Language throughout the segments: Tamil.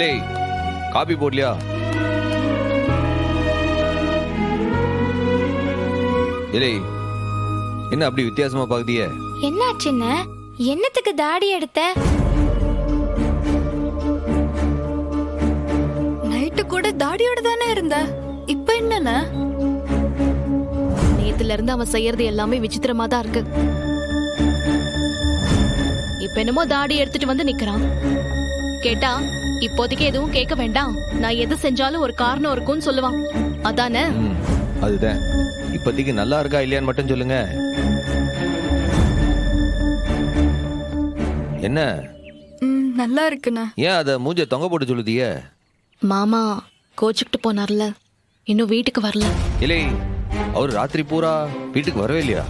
இலே காபி போடலையா? இலே என்ன அப்படி வித்தியாசமா பாக்குதிய? என்னாச்சுன்னு என்னத்துக்கு தாடி எடுத்த? நைட்டு கூட தாடியோட தானே இருந்த, இப்ப என்னன்னா? நேத்துல இருந்து அவன் செய்யறது எல்லாமே விசித்திரமா தான் இருக்கு. இப்ப என்னமோ தாடி எடுத்துட்டு வந்து நிக்கிறான். கேட்டா இப்போதைக்கு எதுவும் கேட்க வேண்டாம், நான் எது செஞ்சாலும் ஒரு காரணம் இருக்கும்னு சொல்லுவான். அதானே? அதுதான். இப்போதைக்கு நல்லா இருக்கா இல்லையான்னு மட்டும் சொல்லுங்க. என்ன நல்லா இருக்குண்ணா. ஏன் அத மூஞ்ச தொங்க போட்டு சொல்லுதிய? மாமா கோச்சுக்கிட்டு போனார்ல, இன்னும் வீட்டுக்கு வரல. இலே அவர் ராத்திரி பூரா வீட்டுக்கு வரவே இல்லையா?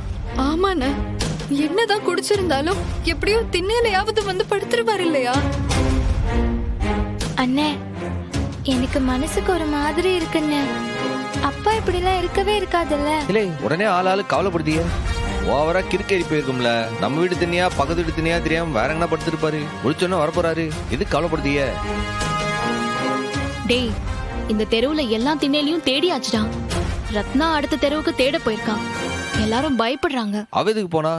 ஆமாண்ணா, என்னதான் குடிச்சிருந்தாலும் எப்படியோ திண்ணையிலையாவது வந்து படுத்துருவாரு இல்லையா? அண்ணே, எனக்கு மனசுக்கு ஒரு மாதிரி இருக்குன்னு. அப்பா இப்படிலாம் இருக்கவே இருக்காதுல்ல. இலே உடனே ஆளாளு கவலைப்படுத்திய. ஓவரா கிறுக்கேறி போயிருக்கும்ல. நம்ம வீட்டு தண்ணியா பக்கத்து வீட்டு தண்ணியா தெரியாம வேற எங்கன்னா படுத்துருப்பாரு. முடிச்சோன்னா வரப்போறாரு. எது கவலைப்படுத்திய? டேய், இந்த தெருவுல எல்லா திண்ணையிலையும் தேடியாச்சுடா. ரத்னா அடுத்த தெருவுக்கு தேட போயிருக்கான். எல்லாரும் பயப்படுறாங்க. அவ எதுக்கு போனா?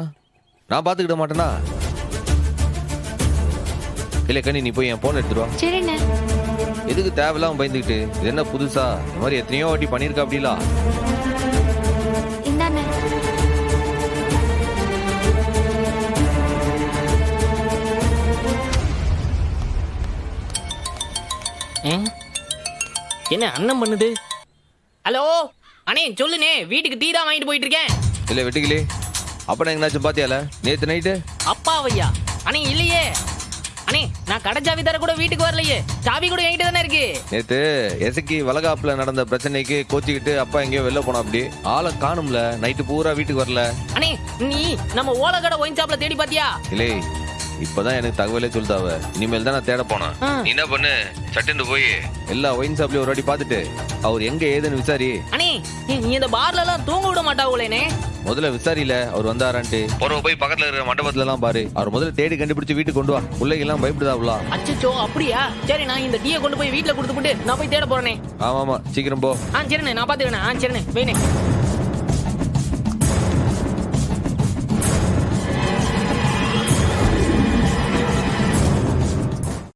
நான் பாத்துக்கிட மாட்டேனா? இல்ல கண்ணி, நீ போய் என் போன் எடுத்துருவா. சரிண்ணே. எதுக்கு தேவையில்லாம பயந்துக்கிட்டு? இது என்ன புதுசா? இந்த மாதிரி எத்தனையோ வாட்டி பண்ணிருக்கா அப்படிலாம். இந்தாண்ணே. என்ன அண்ணன் பண்ணுது? ஹலோ அண்ணே, சொல்லுனே, வீட்டுக்கு டீ தான் வாங்கிட்டு போயிட்டு இருக்கேன். இல்ல வெட்டுக்கிளே, அப்ப எங்கனாச்சும் பாத்தியால நேத்து நைட்டு? அப்பாவையா? அண்ணே இல்லையே அண்ணே, நான் கடை சாவி தர கூட வீட்டுக்கு வரலையே. சாவி கூட என்கிட்ட தானே இருக்கு. நேத்து எசக்கி வளகாப்புல நடந்த பிரச்சனைக்கு கோச்சிக்கிட்டு அப்பா எங்கேயோ வெளில போனா. அப்படி ஆளை காணும்ல. நைட்டு பூரா வீட்டுக்கு வரல. அண்ணே, நீ நம்ம ஓலை கடை ஒயின் ஷாப்ல தேடி பாத்தியா? இல்லே இப்பதான் எனக்கு தகவலே சொல்லிட்டாவ. இனிமேல் தான் நான் தேட போனேன். நீ என்ன பண்ணு, சட்டுன்னு போய் எல்லா ஒயின் ஷாப்லயும் ஒரு வாட்டி பாத்துட்டு அவர் எங்க ஏதுன்னு விசாரி. அண்ணே, நீ இந்த பார்ல எல்லாம் தூங்க விட மாட்டாங்களேனே. முதல்ல விசாரியில அவர் வந்தாரான்ட்டு. போய் பக்கத்துல இருக்கிற மண்டபத்துல எல்லாம் பாரு. அவர் முதல்ல தேடி கண்டுபிடிச்சு வீட்டுக்கு கொண்டு வா. பிள்ளைங்க எல்லாம் பயப்படுதாவளா? அச்சோ அப்படியா? சரி, நான் இந்த டீயை கொண்டு போய் வீட்டுல கொடுத்து போட்டு நான் போய் தேட போறேனே. ஆமா சீக்கிரம் போ. சரிண்ணே, நான் பாத்துக்கிறேன். சரிண்ணே, வேணே.